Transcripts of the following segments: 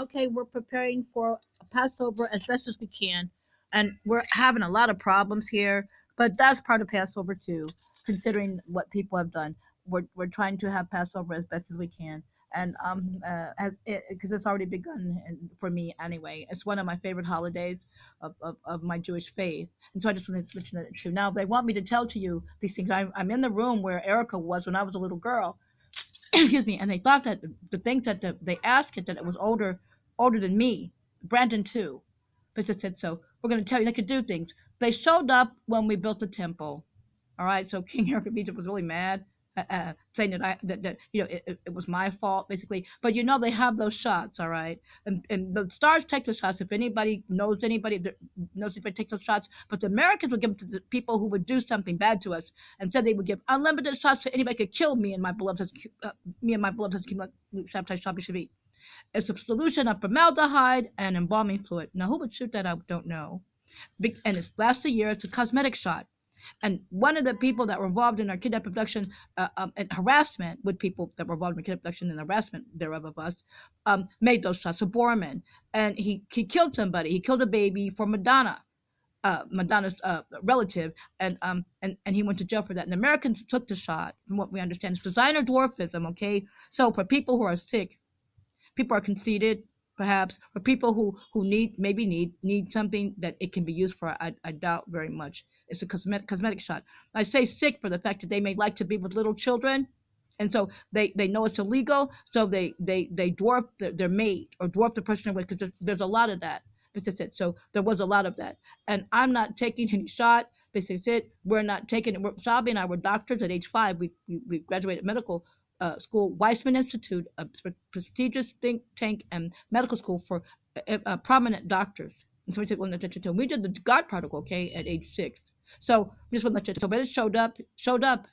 Okay, we're preparing for Passover as best as we can, and we're having a lot of problems here, but that's part of Passover too, considering what people have done. We're trying to have Passover as best as we can, and because it's already begun and for me anyway. It's one of my favorite holidays of my Jewish faith, and so I just wanted to mention that too. Now, if they want me to tell to you these things, I'm in the room where Erica was when I was a little girl. Excuse me, and they thought that the things that they asked it that it was older than me, Brandon too. But it said so. We're going to tell you they could do things. They showed up when we built the temple. All right, so King Herod of Egypt was really mad, saying that it was my fault basically. But they have those shots, all right, and the stars take the shots. If anybody knows anybody that knows anybody takes those shots, but the Americans would give them to the people who would do something bad to us, and said they would give unlimited shots to anybody could kill me and my beloved, Shabbat Shalom. It's a solution of formaldehyde and embalming fluid. Now, who would shoot that? I don't know. And it lasts a year. It's a cosmetic shot. And one of the people that were involved in our kidnap abduction and harassment with people that were involved in kidnap abduction and harassment thereof of us made those shots. A Borman, and he killed somebody. He killed a baby for Madonna's relative, and he went to jail for that. And the Americans took the shot, from what we understand. It's designer dwarfism. Okay, so for people who are sick, people are conceited, perhaps, or people who need something that it can be used for. I doubt very much. It's a cosmetic shot. I say sick for the fact that they may like to be with little children, and so they know it's illegal. So they dwarf their mate or dwarf the person with, because there's a lot of that. This is it. So there was a lot of that, and I'm not taking any shot. This is it. We're not taking it. Shabi and I were doctors at age 5. We graduated medical school, Weizmann Institute, a prestigious think tank and medical school for prominent doctors. And so we said, well, we did the God protocol, okay, at age 6. So we just want to let you know. So, but it showed up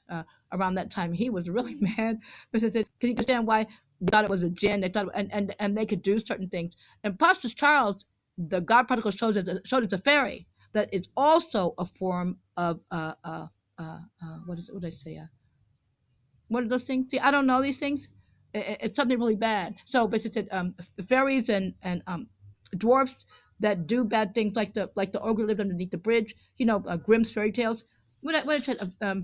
around that time. He was really mad because I said, can you understand why they thought it was a jinn? They thought, and they could do certain things. And Pastor Charles, the God protocol showed as a fairy that it's also a form of what is it? What did I say? What are those things? See, I don't know these things. It's something really bad. So basically, fairies and dwarfs that do bad things, like the ogre lived underneath the bridge. Grimm's fairy tales. What I try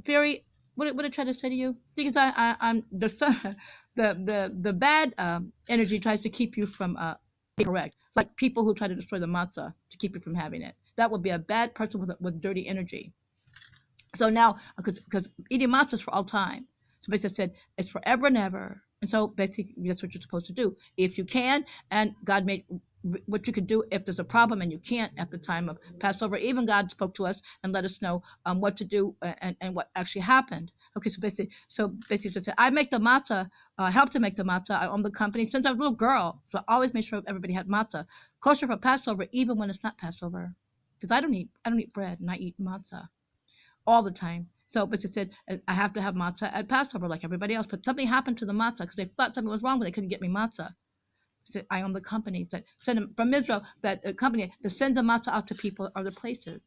fairy. What I try to say to you? Because I'm the bad energy tries to keep you from being correct. It's like people who try to destroy the matzah to keep you from having it. That would be a bad person with dirty energy. So now, because eating matzah is for all time. So basically said it's forever and ever. And so basically that's what you're supposed to do. If you can, and God made what you could do if there's a problem and you can't at the time of Passover. Even God spoke to us and let us know what to do and what actually happened. Okay, so basically, I make the matzah, help to make the matzah. I own the company since I was a little girl. So I always make sure everybody had matzah. Kosher for Passover, even when it's not Passover. Because I don't eat bread, and I eat matzah all the time. So, but it said I have to have matzah at Passover like everybody else. But something happened to the matzah because they thought something was wrong, but they couldn't get me matzah. So I own the company that send them from Israel. That company that sends the matzah out to people other places.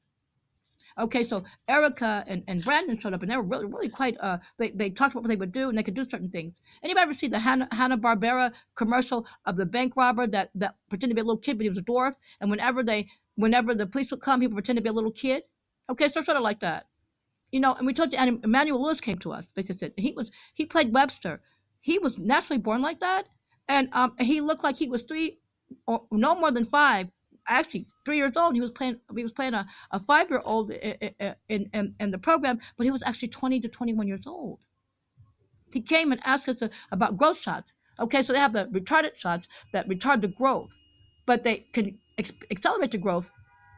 Okay, so Erica and Brandon showed up, and they were really quite. They talked about what they would do, and they could do certain things. Anybody ever see the Hanna-Barbera commercial of the bank robber that pretended to be a little kid, but he was a dwarf? And whenever the police would come, he would pretend to be a little kid. Okay, so sort of like that. And we told you, and Emmanuel Lewis came to us. They said he played Webster. He was naturally born like that, and he looked like he was 3 or no more than 5, actually 3 years old. He was playing a 5-year-old in the program, but he was actually 20 to 21 years old. He came and asked us about growth shots. Okay, so they have the retarded shots that retard the growth, but they can accelerate the growth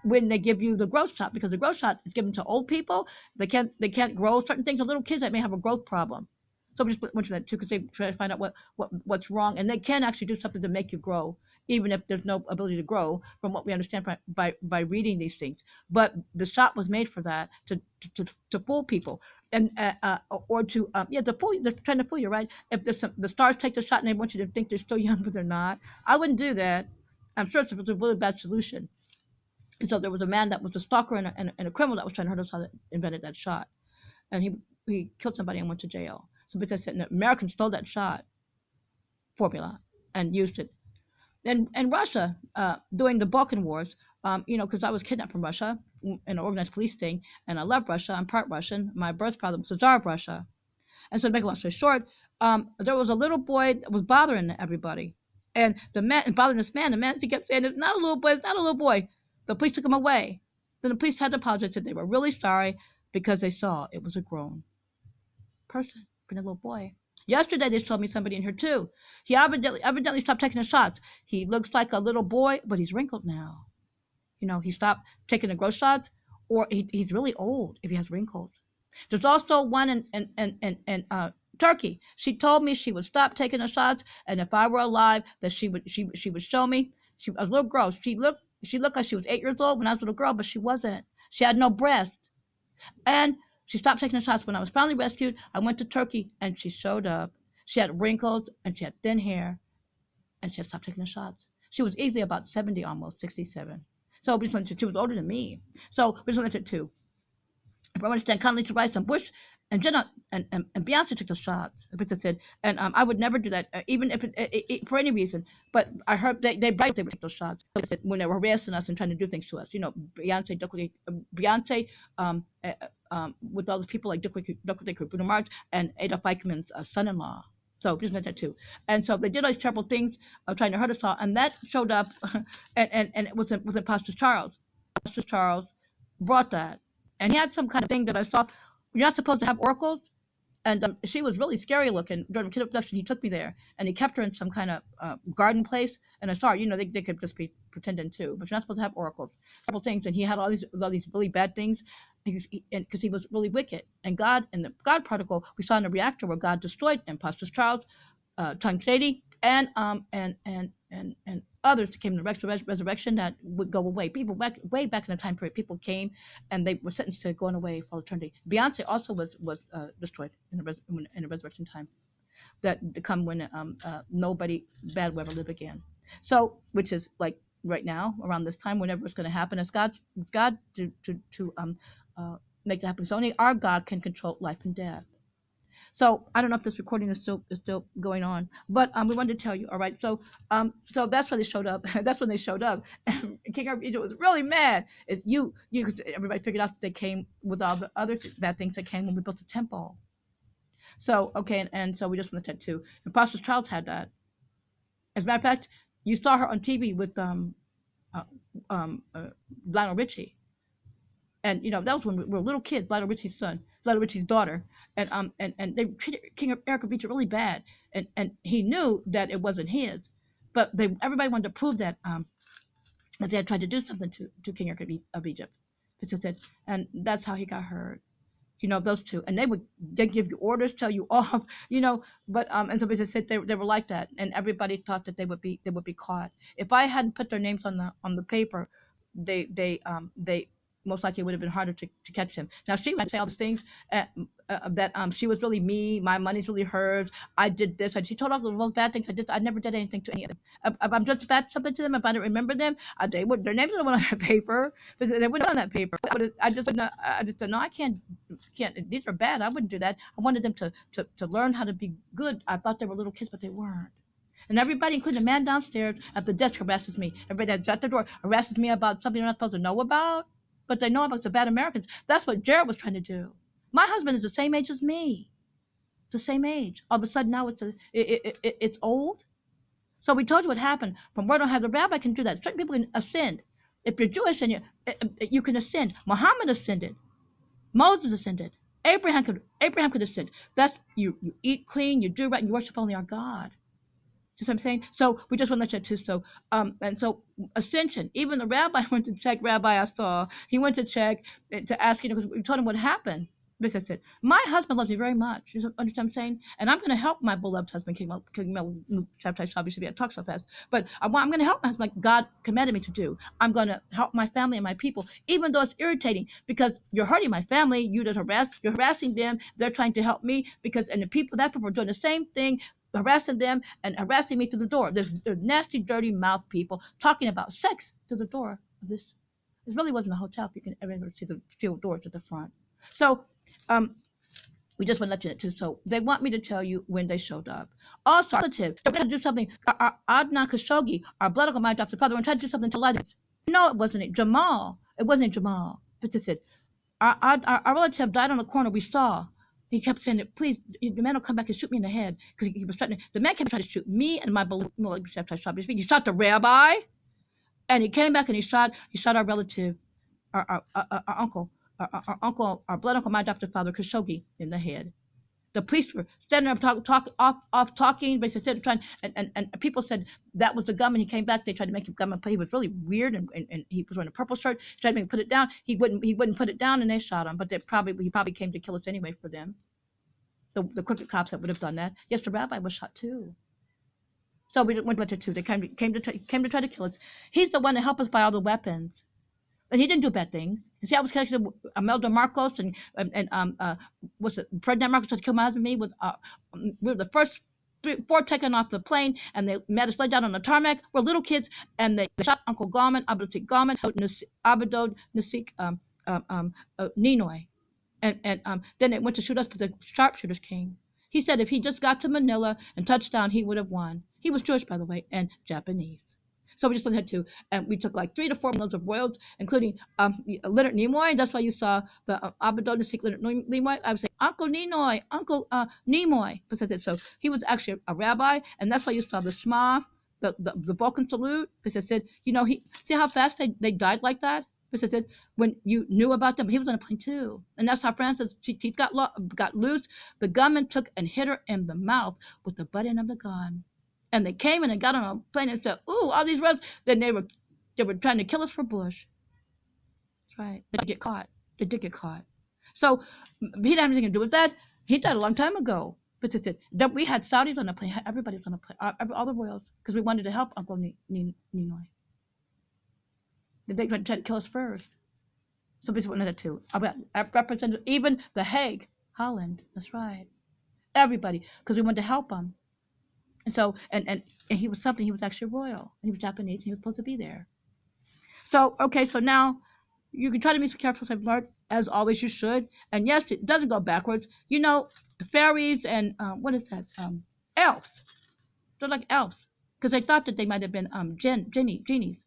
when they give you the growth shot, because the growth shot is given to old people. They can't grow certain things. The little kids that may have a growth problem. So we just went to that too, because they try to find out what's wrong, and they can actually do something to make you grow, even if there's no ability to grow, from what we understand by reading these things. But the shot was made for that, to fool people, and or to fool. They're trying to fool you, right? If the stars take the shot and they want you to think they're still young, but they're not. I wouldn't do that. I'm sure it's a really bad solution. And so there was a man that was a stalker and a criminal that was trying to hurt us, how they invented that shot. And he killed somebody and went to jail. So because I said, Americans stole that shot formula and used it. in Russia, during the Balkan Wars, because I was kidnapped from Russia in an organized police thing, and I love Russia. I'm part Russian. My birth father was the Tsar of Russia. And so to make a long story short, there was a little boy that was bothering everybody. And the man, and bothering this man, the man, he kept saying, it's not a little boy, it's not a little boy. The police took him away. Then the police had to apologize, said they were really sorry because they saw it was a grown person, being a little boy. Yesterday, they told me somebody in here too. He evidently stopped taking the shots. He looks like a little boy, but he's wrinkled now. He stopped taking the growth shots, or he's really old if he has wrinkles. There's also one in Turkey. She told me she would stop taking the shots, and if I were alive, that she would show me. She was a little girl. She looked like she was 8 years old when I was a little girl, but she wasn't. She had no breast, and she stopped taking the shots. When I was finally rescued, I went to Turkey, and she showed up. She had wrinkles, and she had thin hair, and she had stopped taking the shots. She was easily about 70, almost 67. So she was older than me. So we just went to if I understand, Condoleezza Rice and Bush and Jenna and Beyonce took the shots. I said, and I would never do that, even if for any reason. But I heard they bragged they would take those shots when they were harassing us and trying to do things to us. Beyonce with all those people like Bruno Mars and Adolf Eichmann's son-in-law. So just like that too. And so they did all these terrible things trying to hurt us all, and that showed up, and it was in Pastor Charles. Pastor Charles brought that. And he had some kind of thing that I saw. You're not supposed to have oracles. And she was really scary looking. During the kid abduction, he took me there. And he kept her in some kind of garden place. And I saw her, they could just be pretending too. But you're not supposed to have oracles. Several things. And he had all these really bad things. Because he was really wicked. And God, in the God particle, we saw in the reactor where God destroyed Pastor Charles, Tancredi, and others that came in the resurrection that would go away. People way back in the time period, people came and they were sentenced to going away for eternity. Beyonce also was destroyed in the resurrection time, that to come when nobody bad will ever live again. So, which is like right now, around this time, whenever it's going to happen, it's God to make that happen. So only our God can control life and death. So I don't know if this recording is still going on, but we wanted to tell you. All right, so that's when they showed up. That's when they showed up. And King of Egypt was really mad. It's you. Everybody figured out that they came with all the other bad things that came when we built the temple. So okay, and so we just wanted that too. And Pastor Charles had that. As a matter of fact, you saw her on TV with Lionel Richie. And that was when we were little kids. Lionel Richie's son, Lionel Richie's daughter, and they treated King of Erica Beach really bad, and he knew that it wasn't his, but everybody wanted to prove that they had tried to do something to King Erica of Egypt, said, and that's how he got hurt. Those two, and they give you orders, tell you off, but and so they said they were like that, and everybody thought that they would be caught. If I hadn't put their names on the paper, they most likely it would have been harder to catch him. Now she would say all these things that she was really me, my money's really hers, I did this, and she told all the most bad things I did. I never did anything to any of them. If I'm just bad something to them, if I didn't remember them, their names would have been on that paper. They wouldn't on that paper. I just said no, I can't. These are bad. I wouldn't do that. I wanted them to learn how to be good. I thought they were little kids, but they weren't. And everybody, including the man downstairs at the desk, harasses me. Everybody that's at the door harasses me about something they're not supposed to know about. But they know about the bad Americans. That's what Jared was trying to do. My husband is the same age as me. The same age. All of a sudden now it's old. So we told you what happened. From where don't have the rabbi can do that. Certain people can ascend. If you're Jewish and you can ascend. Muhammad ascended. Moses ascended. Abraham could ascend. That's you eat clean, you do right, and you worship only our God. See what I'm saying? So we just want to let you too. So and so ascension. Even the rabbi went to check. Rabbi I saw. He went to check to ask, because we told him what happened. This I said, my husband loves me very much. You understand what I'm saying? And I'm going to help my beloved husband. King chapter Shabbos should be. I talk so fast, but I'm going to help my husband like God commanded me to do. I'm going to help my family and my people, even though it's irritating because you're hurting my family. You're harassing them. They're trying to help me and the people are doing the same thing. Harassing them and harassing me through the door. They're nasty, dirty mouth people talking about sex through the door of this. It really wasn't a hotel if you can ever see the steel doors at the front. So, We just want to let you know too. So they want me to tell you when they showed up. Also, our relative, they're going to do something. Our Adnan Khashoggi, our blood uncle, my adopted father, we're trying to do something to others. No, it wasn't Jamal. It wasn't Jamal. But it said, our relative died on the corner. We saw. He kept saying that, please, the man will come back and shoot me in the head because he was threatening. The man kept trying to shoot me and my beloved. He shot the rabbi, and he came back and he shot our relative, our uncle, our blood uncle, my adopted father, Khashoggi, in the head. The police were standing up talking, basically said, trying, and people said that was the gunman. He came back. They tried to make him gunman play. He was really weird, and he was wearing a purple shirt. Tried to make him put it down. He wouldn't put it down, and they shot him. But he probably came to kill us anyway for them. The crooked cops that would have done that. Yes, the rabbi was shot too. So we went to two. They came to try to kill us. He's the one that helped us buy all the weapons. And he didn't do bad things. You see, I was connected to Imelda Marcos and what's it? Ferdinand Marcos tried to kill my husband and me. We were the first four taken off the plane, and they made us lay down on the tarmac. We're little kids, and they shot Uncle Garman, Abdul Garman, Abdo Nasik Ninoy, and then they went to shoot us, but the sharpshooters came. He said if he just got to Manila and touched down, he would have won. He was Jewish, by the way, and Japanese. So we just had to, and we took like 3 to 4 meals of royals, including Leonard Nimoy. That's why you saw the Abadon Sikh Leonard Nimoy. I would say Uncle Ninoy, Uncle Nimoy. So he was actually a rabbi, and that's why you saw the Shema, the Balkan salute. Because I said, see how fast they died like that. Because I said when you knew about them, he was on a plane too, and that's how Francis' teeth got loose. The gunman took and hit her in the mouth with the butt end of the gun. And they came and they got on a plane and said, "Ooh, all these rebels." Then they were trying to kill us for Bush. That's right. They did get caught. So he didn't have anything to do with that. He died a long time ago. But they said that we had Saudis on the plane. Everybody was on the plane. All the royals, because we wanted to help Uncle Ninoy. They tried to kill us first. So basically, another two. Represented even The Hague, Holland. That's right. Everybody, because we wanted to help them. And so, and he was something. He was actually royal. And he was Japanese. And he was supposed to be there. So, okay. So now, you can try to be careful, as always. You should. And yes, it doesn't go backwards. Fairies and what is that? Elves. They're like elves because they thought that they might have been genies.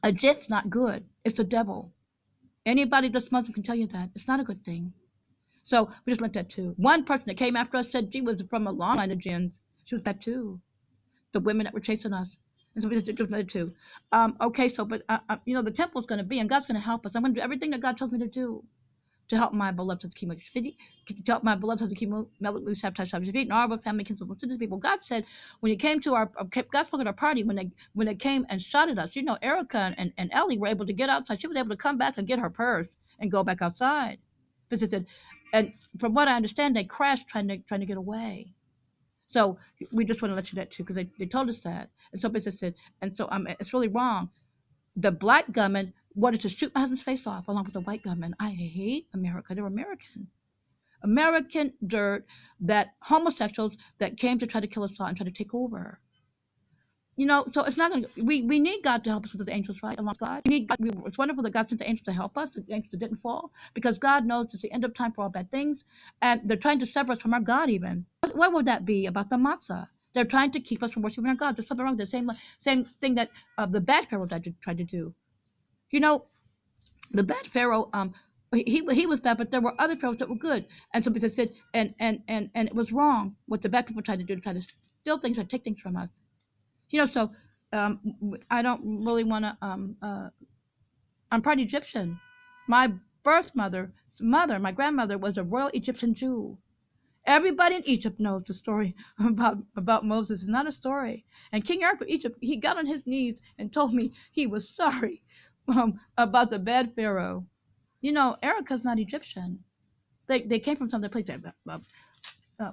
A jinn's not good. It's the devil. Anybody that's Muslim can tell you that it's not a good thing. So we just looked at two. One person that came after us said she was from a long line of jinns. She was that too. The women that were chasing us. And so we just looked at two. Okay, so, but, the temple's going to be, and God's going to help us. I'm going to do everything that God tells me to do to help my beloved to help my beloved to keep and our family, kinsmen, to people. God said when it came to God spoke at our party when they came and shot at us. Erica and Ellie were able to get outside. She was able to come back and get her purse and go back outside. Visited, and from what I understand, they crashed trying to get away. So we just want to let you know that too, because they told us that. And so Business said, and so it's really wrong. The black gunman wanted to shoot my husband's face off along with the white gunman. I hate America. They're American dirt, that homosexuals that came to try to kill us all and try to take over. So it's not going to, we need God to help us with the angels, right? Along with God. It's wonderful that God sent the angels to help us, the angels that didn't fall, because God knows it's the end of time for all bad things. And they're trying to sever us from our God even. What would that be about the matzah? They're trying to keep us from worshiping our God. There's something wrong with the same thing that the bad Pharaoh tried to do. The bad Pharaoh, he was bad, but there were other pharaohs that were good. And so because said, and it was wrong what the bad people tried to do, to try to steal things or take things from us. So I don't really want to, I'm part Egyptian. My birth mother, my grandmother was a royal Egyptian Jew. Everybody in Egypt knows the story about Moses. It's not a story. And King Eric of Egypt, he got on his knees and told me he was sorry about the bad Pharaoh. Erica's not Egyptian. They came from some other place.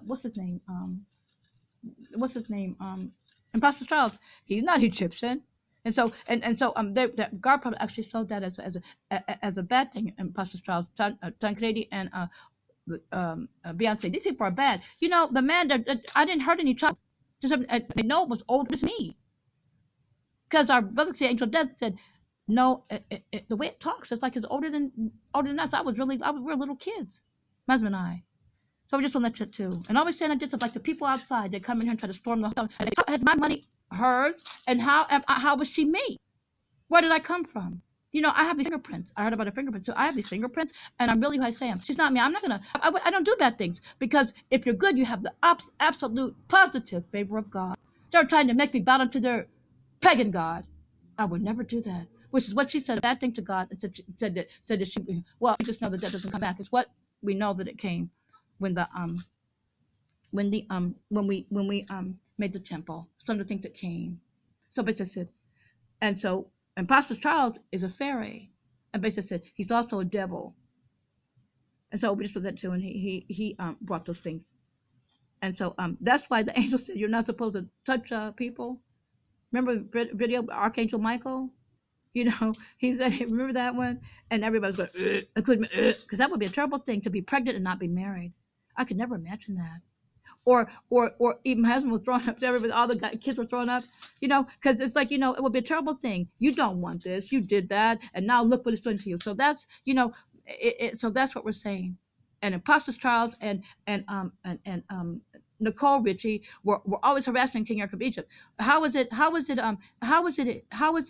What's his name? And Pastor Charles, he's not Egyptian. And so God probably actually sold that as a bad thing. And Pastor Charles, Tancredi, and Beyonce, these people are bad. The man that I didn't hurt any child. They know it was old as me. Because our brother, the angel of death, said, no, the way it talks, it's like it's older than us. We were little kids, my husband and I. So we just want to let you too. And always stand on distance, like the people outside. They come in here and try to storm the hotel. And they, is my money hers? And how was she me? Where did I come from? You know, I have these fingerprints. I heard about her fingerprints. So I have these fingerprints, and I'm really who I say I am. She's not me. I'm not gonna. I don't do bad things, because if you're good, you have the absolute positive favor of God. They're trying to make me bow down to their pagan god. I would never do that. Which is what she said. A bad thing to God. Said that she. Well, we just know that that doesn't come back. It's what we know that it came when we made the temple. Some of the things that came. So basically said, and Pastor Charles is a fairy, and basically said he's also a devil. And so we just put that too, and he brought those things. And so that's why the angel said you're not supposed to touch people. Remember the video Archangel Michael? You know, he said, remember that one? And everybody's going, including me, because that would be a terrible thing, to be pregnant and not be married. I could never imagine that. Or even my husband was thrown up, everybody, all the kids were thrown up, you know, because it's like, you know, it would be a terrible thing. You don't want this, you did that, and now look what it's doing to you. So that's, you know, so that's what we're saying. And Apostle Charles and Nicole Richie were always harassing King Eric of Egypt. How was it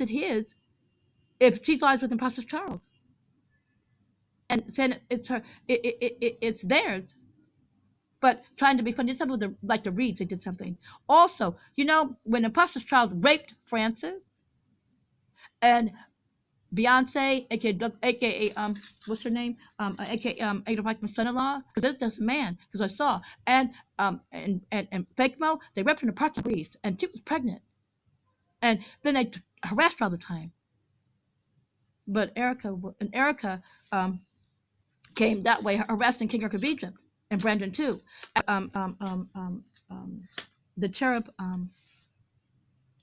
his if she lies with Apostle Charles? And saying it's her, it's theirs. But trying to be funny, did something with like the Reeds, they did something. Also, you know, when Apostle Charles raped Francis and Beyonce, aka what's her name, aka Ada Reichman's son-in-law, because that's a man, because I saw, and Fake Mo, they raped her in the park in Greece, and she was pregnant, and then they harassed her all the time. But Erica came that way, harassing King Eric of Egypt. And Brandon too. The cherub,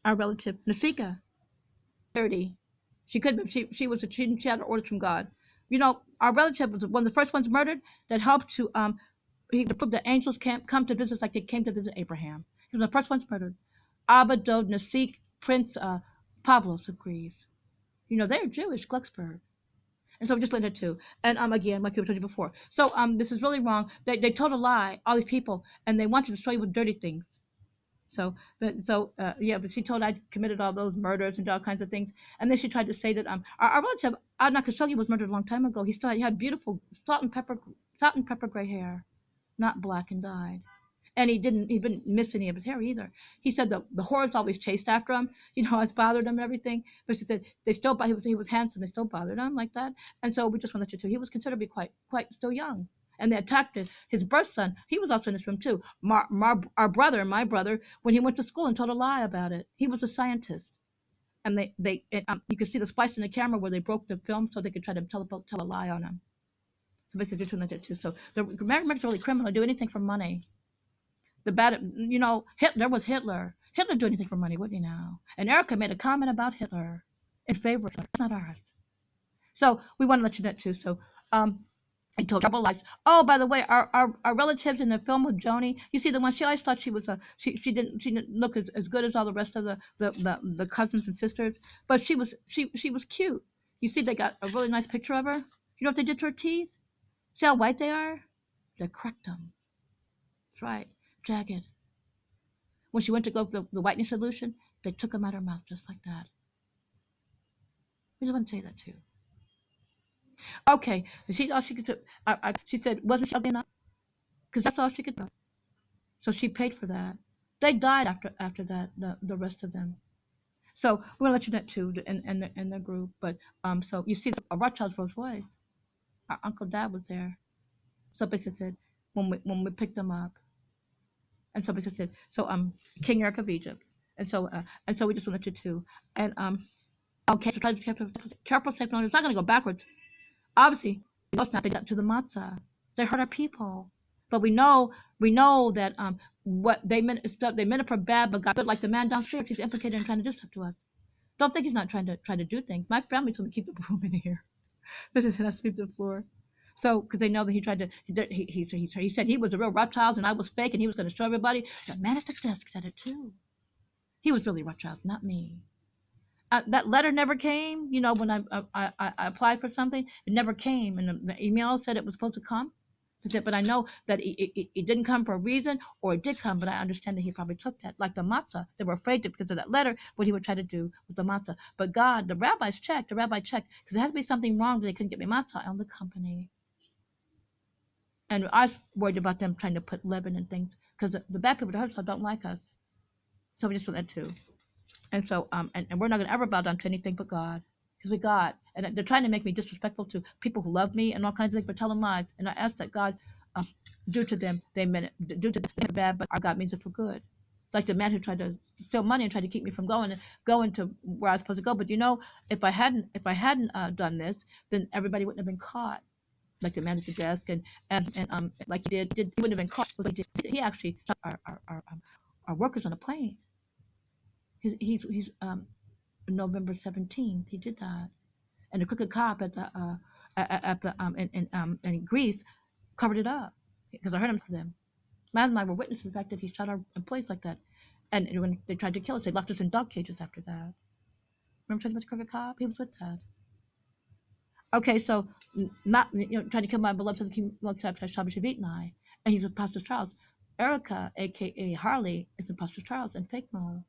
our relative Nasika, 30. She had orders from God. You know, our relative was one of the first ones murdered that helped to prove that angels can't come to visit like they came to visit Abraham. He was the first ones murdered. Abba Dod Nasik, Prince Pavlos of Greece. You know, they're Jewish, Glucksburg. And so we just learned it too. And again, like I told you before. So this is really wrong. They told a lie, all these people, and they want to destroy you with dirty things. So but she told I committed all those murders and all kinds of things. And then she tried to say that our relative Adna Khashoggi was murdered a long time ago. He had beautiful salt and pepper gray hair, not black and dyed. And he didn't miss any of his hair either. He said the whores always chased after him, you know, it bothered him and everything. But she said he was handsome, they still bothered him like that. And so we just want to let you too. He was considered to be quite still young. And they attacked his birth son. He was also in this room too. My brother, when he went to school and told a lie about it. He was a scientist. And you could see the splice in the camera where they broke the film so they could try to tell a lie on him. So basically just want to let you too. So the Americans are really criminal, do anything for money. The bad, you know, Hitler was Hitler. Hitler do anything for money, wouldn't he now? And Erica made a comment about Hitler in favor of Hitler. It's not ours. So we want to let you know too. So I told trouble lies. Oh, by the way, our relatives in the film with Joni, you see the one, she always thought she was she didn't look as good as all the rest of the cousins and sisters, but she was cute. You see, they got a really nice picture of her. You know what they did to her teeth? See how white they are? They cracked them. That's right. Jagged. When she went to go the whitening solution, they took them out of her mouth just like that. I just want to say that too. Okay, all she could do. She said, wasn't she ugly enough? Because that's all she could do. So she paid for that. They died after that. The rest of them. So we're gonna let you know too in the group. But so you see, Rothschild's Rolls Royce. Our Uncle Dad was there. So basically said when we picked them up. And so said, so King Eric of Egypt, and so we just want to let you too, and okay, so try to be careful, safe. No, it's not going to go backwards. Obviously, it's not. They got to the matzah. They hurt our people, but we know that what they meant it for bad, but got good. Like the man downstairs, he's implicated in trying to do stuff to us. Don't think he's not trying to do things. My family told me to keep the broom in here. This is I sweep the floor. So, because they know that he tried to, he said he was the real Rothschild and I was fake and he was going to show everybody. The man at the desk said it too. He was really Rothschild, not me. That letter never came. You know, when I applied for something, it never came. And the email said it was supposed to come. He said, but I know that it didn't come for a reason, or it did come, but I understand that he probably took that. Like the matzah, they were afraid to, because of that letter, what he would try to do with the matzah. But God, the rabbi checked, because there has to be something wrong, but they couldn't get me matzah on the company. And I was worried about them trying to put leaven and things, because the bad people, the hurtful, don't like us. So we just put that too. And so, and we're not going to ever bow down to anything but God, because we God. And they're trying to make me disrespectful to people who love me and all kinds of things, but telling lies. And I ask that God, do to them, they meant it, do to them bad, but our God means it for good. Like the man who tried to steal money and tried to keep me from going to where I was supposed to go. But if I hadn't done this, then everybody wouldn't have been caught. Like the man at the desk, and like he did, he wouldn't have been caught. He actually shot our workers on a plane. He's November 17th. He did that, and the crooked cop at the in Greece covered it up, because I heard him for them. Matt and I were witnesses to the fact that he shot our employees like that, and when they tried to kill us, they left us in dog cages after that. Remember talking about the crooked cop? He was with that. Okay, so not trying to kill my beloved Shabbos and I, and he's with Pastor Charles. Erica, aka Harley, is in Pastor Charles and fake mode.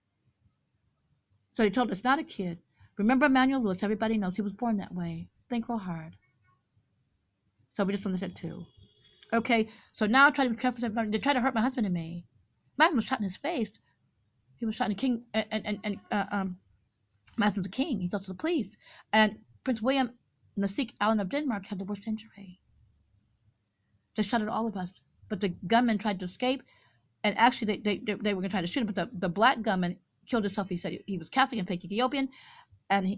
So they told us not a kid. Remember Emmanuel Lewis? Everybody knows he was born that way. Think real hard. So we just wanted that too. Okay, so now try to be careful. They try to hurt my husband and me. My husband was shot in his face. He was shot in the king, my husband's a king. He's also the police. And Prince William Nasik Allen of Denmark had the worst injury. They shot at all of us. But the gunman tried to escape, and actually they were going to try to shoot him, but the black gunman killed himself. He said he was Catholic and fake Ethiopian, and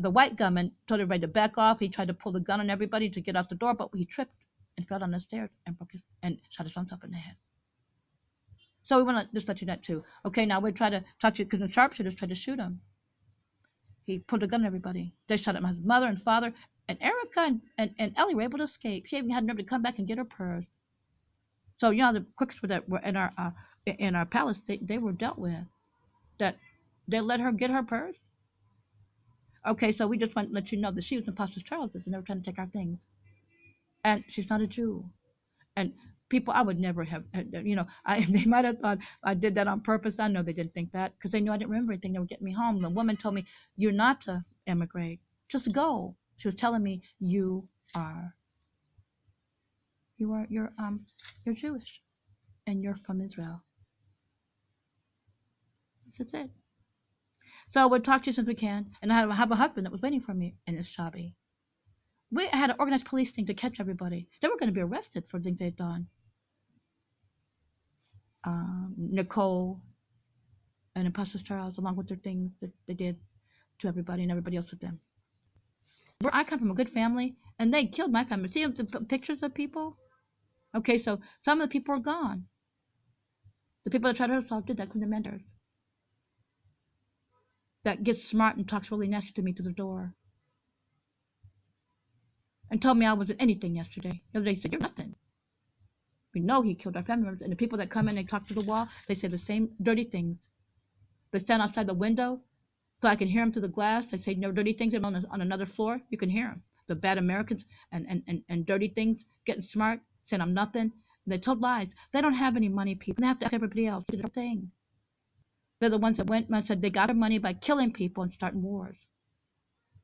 the white gunman told everybody to back off. He tried to pull the gun on everybody to get out the door, but he tripped and fell down the stairs and shot his own self in the head. So we want to just let you know that too. Okay, now we're trying to talk to you, because the sharpshooters tried to shoot him. He pulled a gun on everybody. They shot at my mother and father, and Erica and Ellie were able to escape. She even had nerve to come back and get her purse. So the crooks that were in our palace, they were dealt with. That they let her get her purse. Okay, so we just want to let you know that she was in Pastor Charles's, and they were trying to take our things. And she's not a Jew. And people, I would never have, they might have thought I did that on purpose. I know they didn't think that, because they knew I didn't remember anything. They were getting me home. The woman told me, "You're not to emigrate. Just go." She was telling me, you're Jewish, and you're from Israel. That's it. So we'll talk to you since we can. And I have a husband that was waiting for me in his shabby. We had an organized police thing to catch everybody. They were going to be arrested for things they'd done. Nicole and Apostle Charles, along with their things that they did to everybody and everybody else with them. I come from a good family, and they killed my family. See the pictures of people? Okay, so some of the people are gone. The people that tried to hurt us all did that, including the mentors. That gets smart and talks really nasty to me through the door. And told me I wasn't anything yesterday. The other day he said, "You're nothing." We know he killed our family members. And the people that come in and talk to the wall, they say the same dirty things. They stand outside the window so I can hear them through the glass. They say no dirty things on another floor. You can hear them. The bad Americans and dirty things, getting smart, saying I'm nothing. They told lies. They don't have any money, people. They have to ask everybody else to do their thing. They're the ones that went and said they got their money by killing people and starting wars.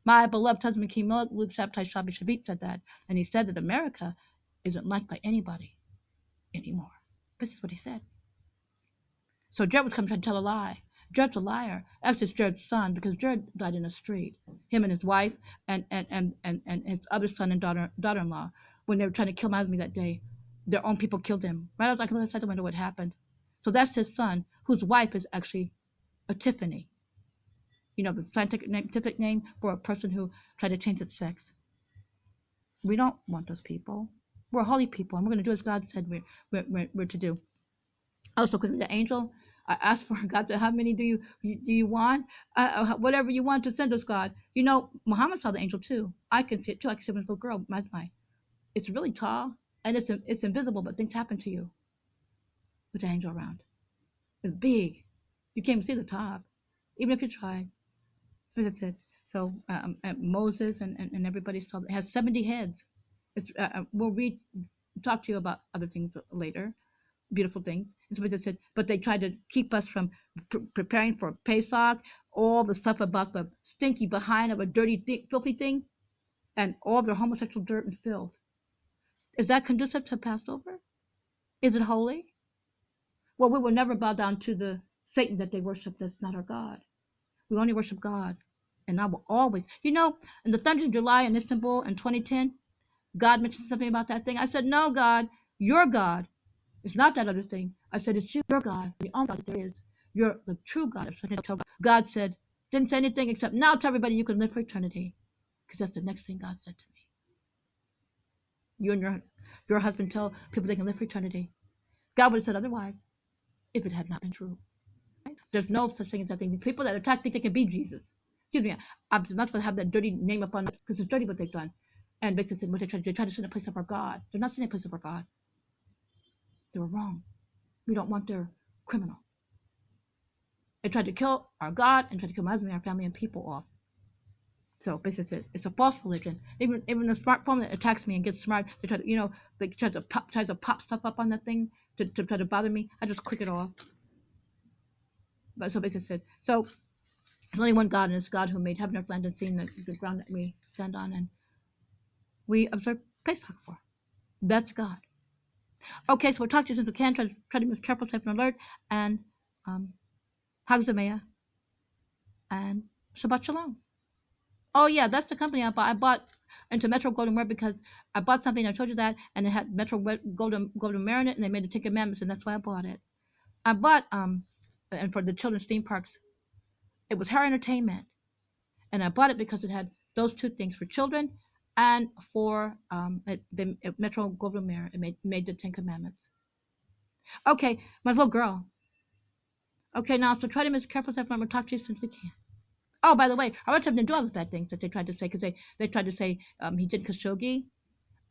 My beloved husband, King Luke Shabtai Shabbat Shabbat, said that. And he said that America isn't liked by anybody anymore. This is what he said. So Jared was coming trying to tell a lie. Jared's a liar. Actually, it's Jared's son, because Jared died in the street. Him and his wife and his other son and daughter-in-law, when they were trying to kill my husband that day, their own people killed him. Right outside the window, what happened. So that's his son, whose wife is actually a Tiffany. The scientific name for a person who tried to change its sex. We don't want those people. We're holy people, and we're going to do as God said we're to do. Also, because the angel, I asked for, God said, "How many do you want? Whatever you want to send us, God." Muhammad saw the angel too. I can see it too. I can see it with a little girl. It's really tall, and it's invisible, but things happen to you with the angel around. It's big. You can't even see the top, even if you tried. That's it. So Moses and everybody saw it has 70 heads. We'll read talk to you about other things later, beautiful things. And somebody said, but they tried to keep us from preparing for Pesach, all the stuff about the stinky behind of a dirty, filthy thing, and all their homosexual dirt and filth. Is that conducive to Passover? Is it holy? Well, we will never bow down to the Satan that they worship. That's not our God. We only worship God. And I will always, in the Thunder of July in Istanbul in 2010, God mentioned something about that thing. I said, no, God, your God. It's not that other thing. I said, it's your God, the only God that there is. You're the true God. God said, didn't say anything except, now tell everybody you can live for eternity. Because that's the next thing God said to me. You and your husband tell people they can live for eternity. God would have said otherwise if it had not been true. There's no such thing as that thing. People that attack think they can be Jesus. Excuse me, I'm not supposed to have that dirty name up on it because it's dirty what they've done. And basically said what they try to do. They try to sit in a place of our God. They're not sitting in a place of our God. They were wrong. We don't want their criminal. They tried to kill our God and tried to kill my husband, our family, and people off. So basically, it's a false religion. Even the smartphone that attacks me and gets smart, they try to, they try to pop stuff up on that thing to try to bother me. I just click it off. But so basically, so there's only one God, and it's God who made heaven, earth, land, and sea, the ground that we stand on, and we observe Pesach for. That's God. Okay, so we'll talk to you since we can. Try to be careful, safe, and alert, and Chag Samaech and Shabbat Shalom. Oh yeah, that's the company I bought. I bought into Metro Golden Ware because I bought something. I told you that, and it had Metro Golden Ware in it, and they made the 10 Commandments, and that's why I bought it. I bought and for the children's theme parks, it was Hair Entertainment, and I bought it because it had those two things for children, and for Metro Golden Ware. It made the 10 Commandments. Okay, my little girl. Okay, now so try to be as careful as we'll talk to you since we can. Oh, by the way, our relative didn't do all those bad things that they tried to say, because they tried to say he did Khashoggi,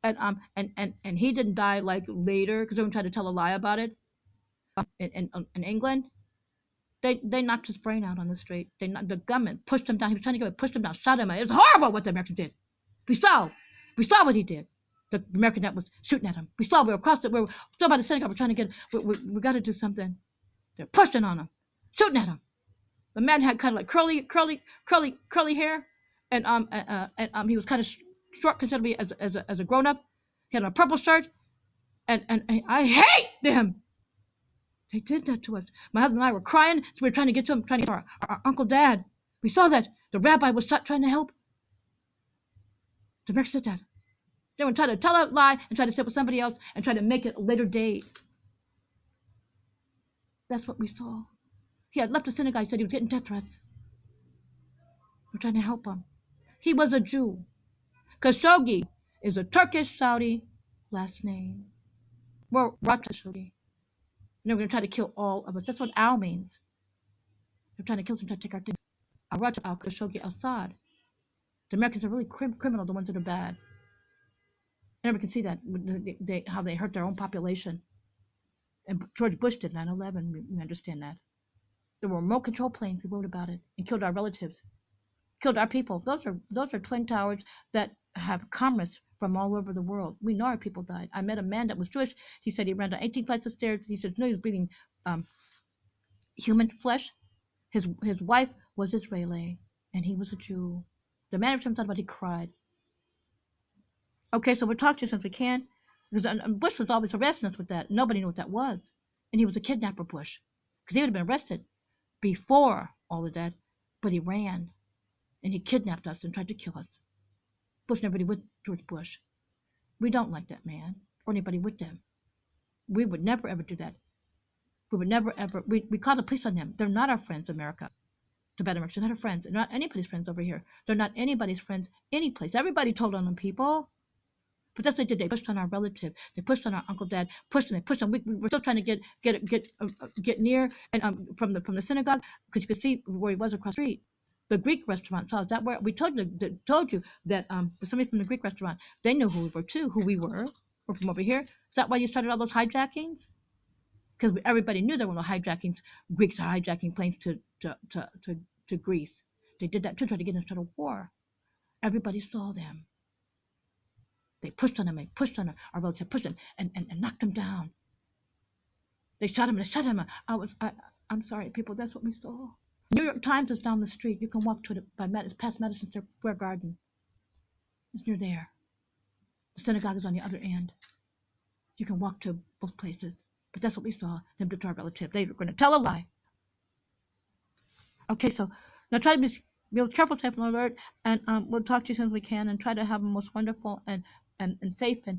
and he didn't die like later because they were trying to tell a lie about it. In England, they knocked his brain out on the street. The gunman pushed him down. He was trying to pushed him down, shot him. It was horrible what the Americans did. We saw what he did. The American that was shooting at him. We saw. We were we were still by the synagogue. We're trying to get. We got to do something. They're pushing on him, shooting at him. The man had kind of like curly hair, and he was kind of short considerably as a grown up. He had a purple shirt, and I hate them. They did that to us. My husband and I were crying, so we were trying to get to him, trying to get our Uncle Dad. We saw that the rabbi was trying to help. The Americans did that. They would try to tell a lie and try to sit with somebody else and try to make it a later date. That's what we saw. He had left the synagogue. He said he was getting death threats. We're trying to help him. He was a Jew. Khashoggi is a Turkish Saudi last name. We're Khashoggi. And they're going to try to kill all of us. That's what Al means. They're trying to kill us and try to take our things. Al-Rajab al-Khashoggi al-Assad. The Americans are really criminal, the ones that are bad. I never can see that, how they hurt their own population. And George Bush did 9/11. We understand that. There were remote control planes. We wrote about it and killed our relatives, killed our people. Those are twin towers that have commerce from all over the world. We know our people died. I met a man that was Jewish. He said he ran down 18 flights of stairs. He said no, he was breathing human flesh. His wife was Israeli, and he was a Jew. The man every time thought about it, he cried. Okay, so we'll talk to you since we can. Because Bush was always harassing us with that. Nobody knew what that was. And he was a kidnapper, Bush. Because he would have been arrested before all of that. But he ran. And he kidnapped us and tried to kill us. Bush never did with George Bush. We don't like that man. Or anybody with them. We would never, ever do that. We would never, ever. We call the police on them. They're not our friends, America. The bad Americans. They're not our friends. They're not anybody's friends over here. They're not anybody's friends any place. Everybody told on them people. But that's what they did. They pushed on our relative. They pushed on our Uncle Dad. Pushed them. They pushed them. We were still trying to get near and from the synagogue, because you could see where he was across the street. The Greek restaurant. So is that where we told you that somebody from the Greek restaurant, they knew who we were too. Who we were. We're from over here. Is that why you started all those hijackings? Because everybody knew there were no hijackings. Greeks are hijacking planes to Greece. They did that to try to get into a war. Everybody saw them. They pushed on him. They pushed on him. Our relative pushed him and knocked him down. They shot him. They shot him. I'm sorry, people. That's what we saw. New York Times is down the street. You can walk to it past Madison Square Garden. It's near there. The synagogue is on the other end. You can walk to both places. But that's what we saw them do to our relative. They were going to tell a lie. Okay, so now try to be careful, safe, and alert, and we'll talk to you as soon as we can, and try to have the most wonderful and safe and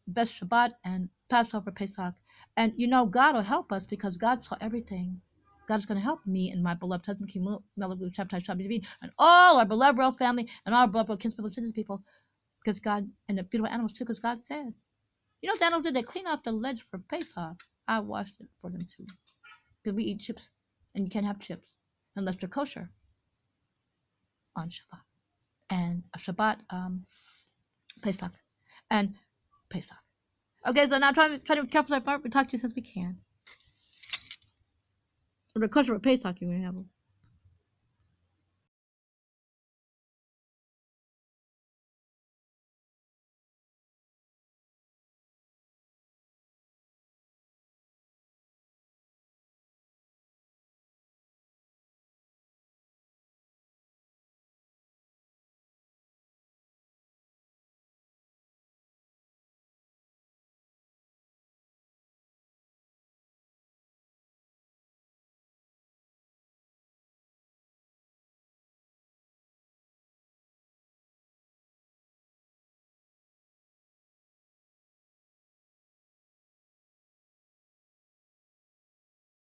best Shabbat and Passover, Pesach. And God will help us because God saw everything. God is going to help me and my beloved husband, Melavu, Shabtai, Shabbat, and all our beloved royal family and all our beloved kinspeople, citizens people, because God, and the beautiful animals too, because God said. You know what the animals did? They clean off the ledge for Pesach. I washed it for them too. Because we eat chips, and you can't have chips unless they're kosher on Shabbat. And Shabbat, Pesach, and Pesach. Okay, so now try to be careful. We talk to you since we can. Or the kosher for Pesach, you're going to have them.